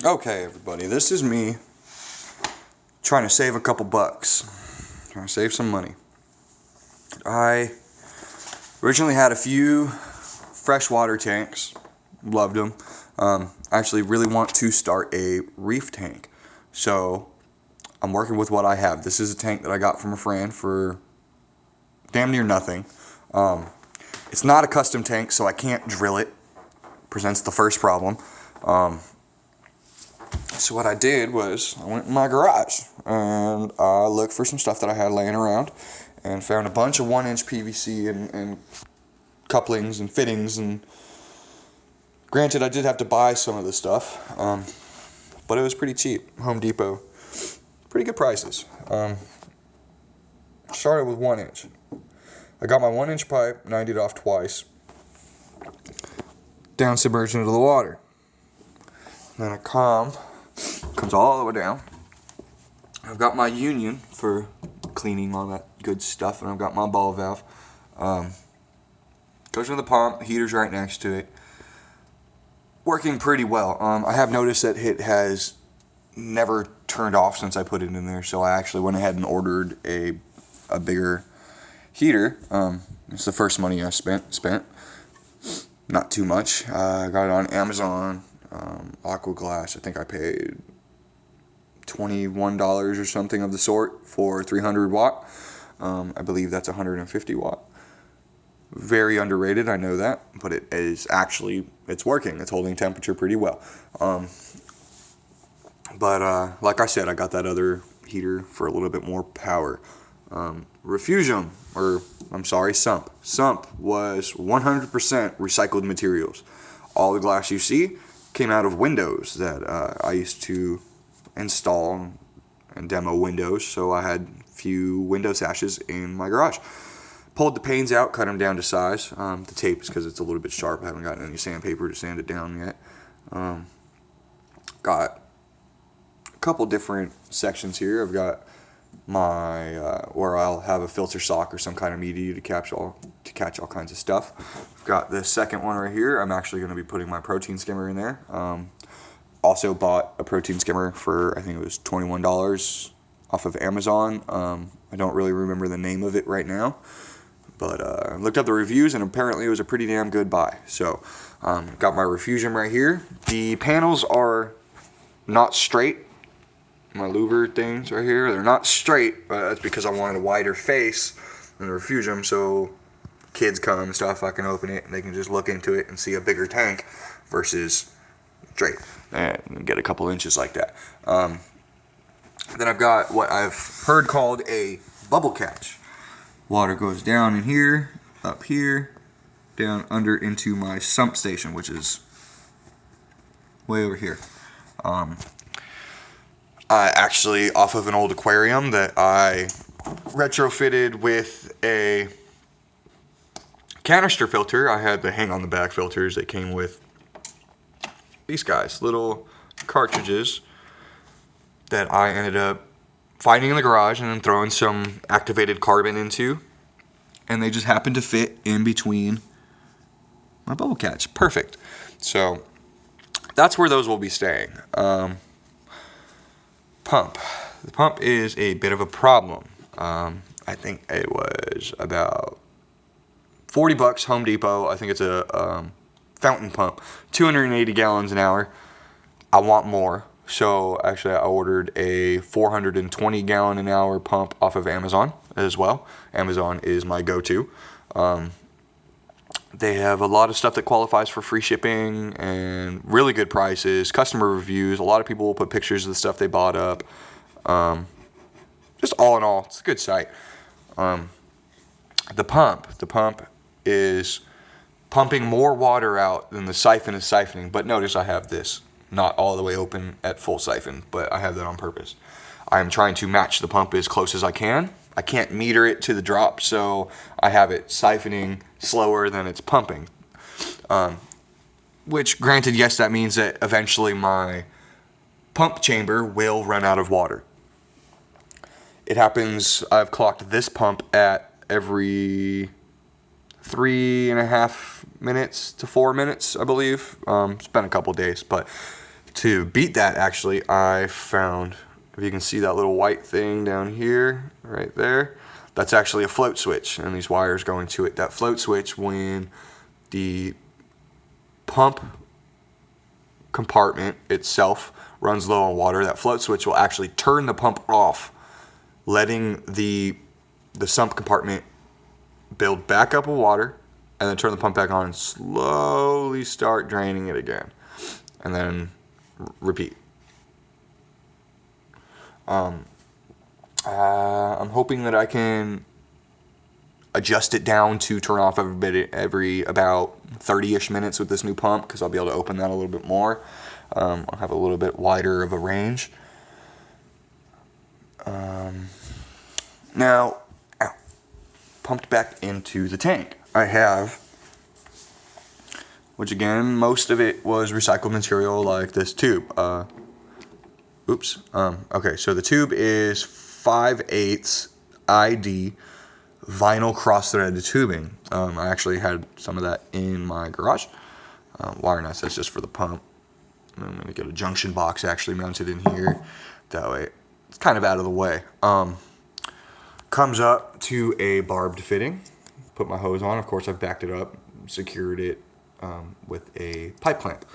Okay, everybody, this is me trying to save a couple bucks, trying to save some money. I originally had a few freshwater tanks, loved them. I actually really want to start a reef tank, so I'm working with what I have. This is a tank that I got from a friend for damn near nothing. It's not a custom tank, so I can't drill it. Presents the first problem. So what I did was I went in my garage and I looked for some stuff that I had laying around and found a bunch of 1-inch PVC and couplings and fittings. And granted, I did have to buy some of the stuff, but it was pretty cheap. Home Depot, pretty good prices. Started with 1-inch. I got my 1-inch pipe, 90'd off twice, down submerged into the water. And then a comes all the way down. I've got my union for cleaning all that good stuff, and I've got my ball valve. Goes into the pump, the heater's right next to it. Working pretty well. I have noticed that it has never turned off since I put it in there, so I actually went ahead and ordered a bigger heater. It's the first money I spent. Not too much. I got it on Amazon. Aqua Glass, I think I paid $21 or something of the sort for 300 watt. I believe that's 150 watt. Very underrated, I know that, but it is actually, it's working. It's holding temperature pretty well. But like I said, I got that other heater for a little bit more power. Refugium, Sump. Sump was 100% recycled materials. All the glass you see came out of windows that I used to install and demo windows, so I had a few window sashes in my garage. Pulled the panes out, cut them down to size. The tape is because it's a little bit sharp. I haven't gotten any sandpaper to sand it down yet. Got a couple different sections here. I've got my where I'll have a filter sock or some kind of media to catch all kinds of stuff. I've got the second one right here. I'm actually going to be putting my protein skimmer in there. Also bought a protein skimmer for, I think it was $21 off of Amazon. I don't really remember the name of it right now, but I looked up the reviews and apparently it was a pretty damn good buy. So got my Refugium right here. The panels are not straight. My louver things right here, they're not straight, but that's because I wanted a wider face than the Refugium, so kids come and stuff, I can open it and they can just look into it and see a bigger tank versus straight and get a couple inches like that. Then I've got what I've heard called a bubble catch. Water goes down in here, up here, down under into my sump station, which is way over here. Actually off of an old aquarium that I retrofitted with a canister filter. I had the hang on the back filters that came with these guys, little cartridges that I ended up finding in the garage and then throwing some activated carbon into, and they just happened to fit in between my bubble catch. Perfect. So that's where those will be staying. Pump. The pump is a bit of a problem. I think it was about $40 Home Depot. I think it's a fountain pump, 280 gallons an hour. I want more, so actually I ordered a 420 gallon an hour pump off of Amazon as well. Amazon is my go-to. They have a lot of stuff that qualifies for free shipping and really good prices, customer reviews. A lot of people will put pictures of the stuff they bought up. Just all in all, it's a good site. The pump is pumping more water out than the siphon is siphoning. But notice I have this not all the way open at full siphon, but I have that on purpose. I am trying to match the pump as close as I can. I can't meter it to the drop, so I have it siphoning slower than it's pumping. Which, granted, yes, that means that eventually my pump chamber will run out of water. It happens, I've clocked this pump at every 3.5 minutes to 4 minutes, I believe. It's been a couple days, but To beat that, actually, I found, if you can see that little white thing down here, right there, that's actually a float switch, and these wires go into it. That float switch, when the pump compartment itself runs low on water, that float switch will actually turn the pump off, letting the sump compartment build back up with water, and then turn the pump back on and slowly start draining it again, and then repeat. I'm hoping that I can adjust it down to turn off every about 30-ish minutes with this new pump, because I'll be able to open that a little bit more. I'll have a little bit wider of a range. Now, pumped back into the tank, I have, which again, most of it was recycled material, like this tube. Okay, so the tube is 5/8 ID vinyl cross-threaded tubing. I actually had some of that in my garage. Wire nuts, that's just for the pump. I'm going to get a junction box actually mounted in here. That way it's kind of out of the way. Comes up to a barbed fitting. Put my hose on. Of course, I've backed it up, secured it with a pipe clamp.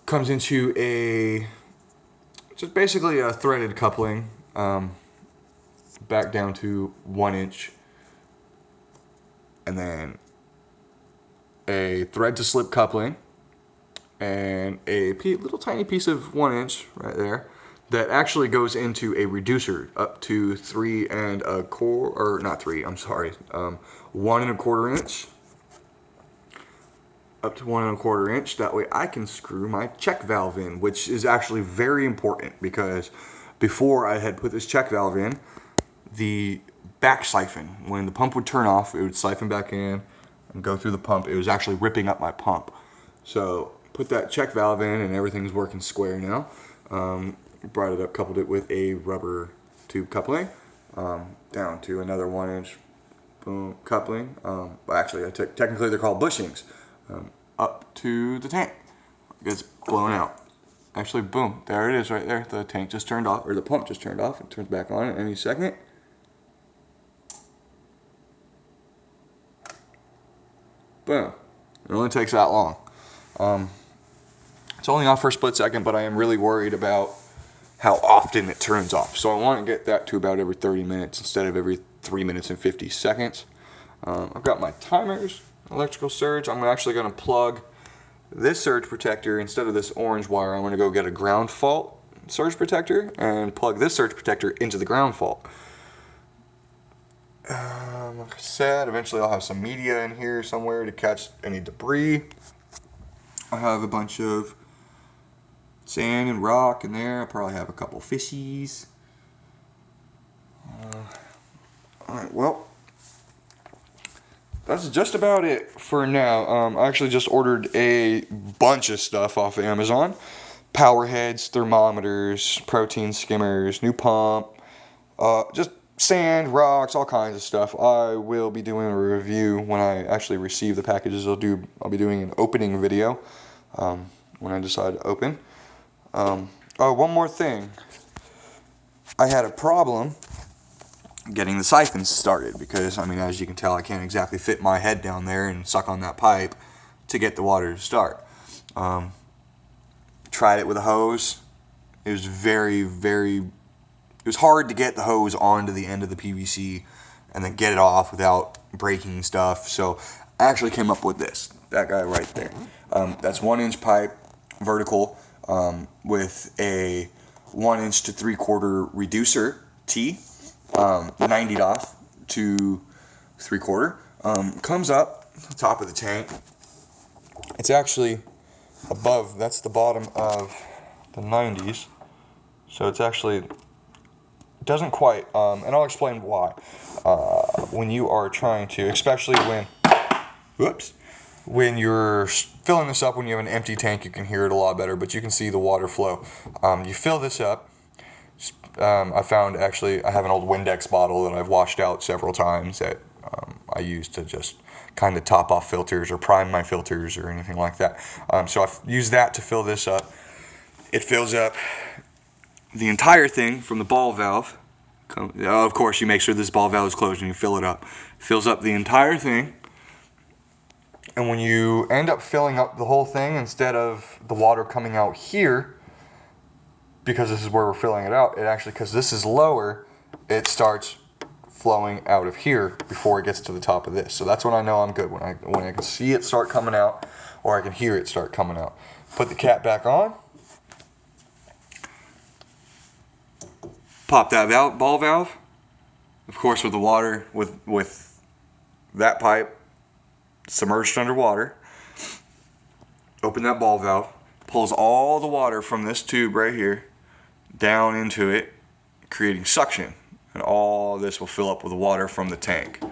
Comes into just basically a threaded coupling, back down to 1 inch, and then a thread to slip coupling, and a little tiny piece of 1 inch right there that actually goes into a reducer up to 3 1/4, or not 3, I'm sorry, 1 1/4 inch. Up to 1 1/4 inch. That way I can screw my check valve in, which is actually very important, because before I had put this check valve in, the back siphon, when the pump would turn off, it would siphon back in and go through the pump. It was actually ripping up my pump. So put that check valve in, and everything's working square now. Brought it up, coupled it with a rubber tube coupling, down to another 1 inch boom coupling. But actually, technically they're called bushings. Up to the tank. It gets blown out. Actually, boom, there it is right there. The tank just turned off, or the pump just turned off. It turns back on at any second. Boom. It only takes that long. It's only off for a split second, but I am really worried about how often it turns off. So I want to get that to about every 30 minutes instead of every 3 minutes and 50 seconds. I've got my timers, electrical surge. I'm actually going to plug this surge protector, instead of this orange wire, I'm going to go get a ground fault surge protector and plug this surge protector into the ground fault. Like I said, eventually I'll have some media in here somewhere to catch any debris. I have a bunch of sand and rock in there. I probably have a couple fishies. Alright, well, that's just about it for now. I actually just ordered a bunch of stuff off of Amazon. Power heads, thermometers, protein skimmers, new pump, just sand, rocks, all kinds of stuff. I will be doing a review when I actually receive the packages. I'll be doing an opening video when I decide to open. One more thing. I had a problem getting the siphons started because, I mean, as you can tell, I can't exactly fit my head down there and suck on that pipe to get the water to start. Tried it with a hose. It was it was hard to get the hose onto the end of the PVC and then get it off without breaking stuff. So I actually came up with that guy right there. That's 1 inch pipe, vertical, with a 1 inch to 3/4 reducer T, 90 off to 3/4. Comes up the top of the tank. It's actually above, that's the bottom of the 90s. So it's actually, doesn't quite, and I'll explain why. When you are trying to, especially when you're filling this up, when you have an empty tank, you can hear it a lot better, but you can see the water flow. You fill this up. I found, actually, I have an old Windex bottle that I've washed out several times that I use to just kind of top off filters or prime my filters or anything like that. So I've used that to fill this up. it fills up the entire thing from the ball valve. Of course, you make sure this ball valve is closed and you fill it up. Fills up the entire thing. And when you end up filling up the whole thing, instead of the water coming out here, because this is where we're filling it out, it actually, because this is lower, it starts flowing out of here before it gets to the top of this. So that's when I know I'm good, when I can see it start coming out, or I can hear it start coming out. Put the cap back on. Pop that ball valve. Of course, with the water, with that pipe submerged underwater. Open that ball valve. Pulls all the water from this tube right here down into it, creating suction. And all this will fill up with the water from the tank.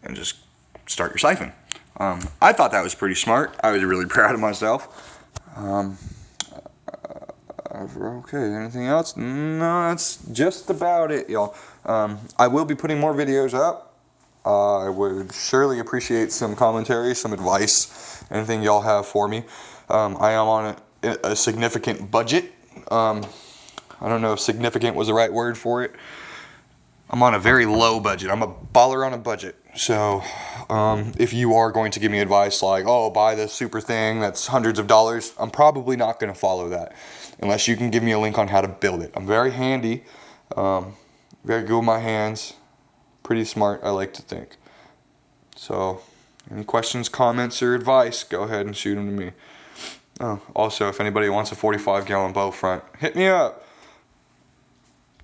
And just start your siphon. I thought that was pretty smart. I was really proud of myself. Okay, anything else? No, that's just about it, y'all. I will be putting more videos up. I would surely appreciate some commentary, some advice, anything y'all have for me. I am on a significant budget. I don't know if significant was the right word for it. I'm on a very low budget. I'm a baller on a budget. So if you are going to give me advice like, oh, buy this super thing that's hundreds of dollars, I'm probably not going to follow that unless you can give me a link on how to build it. I'm very handy, very good with my hands, pretty smart, I like to think. So any questions, comments, or advice, go ahead and shoot them to me. Oh, also, if anybody wants a 45-gallon bow front, hit me up.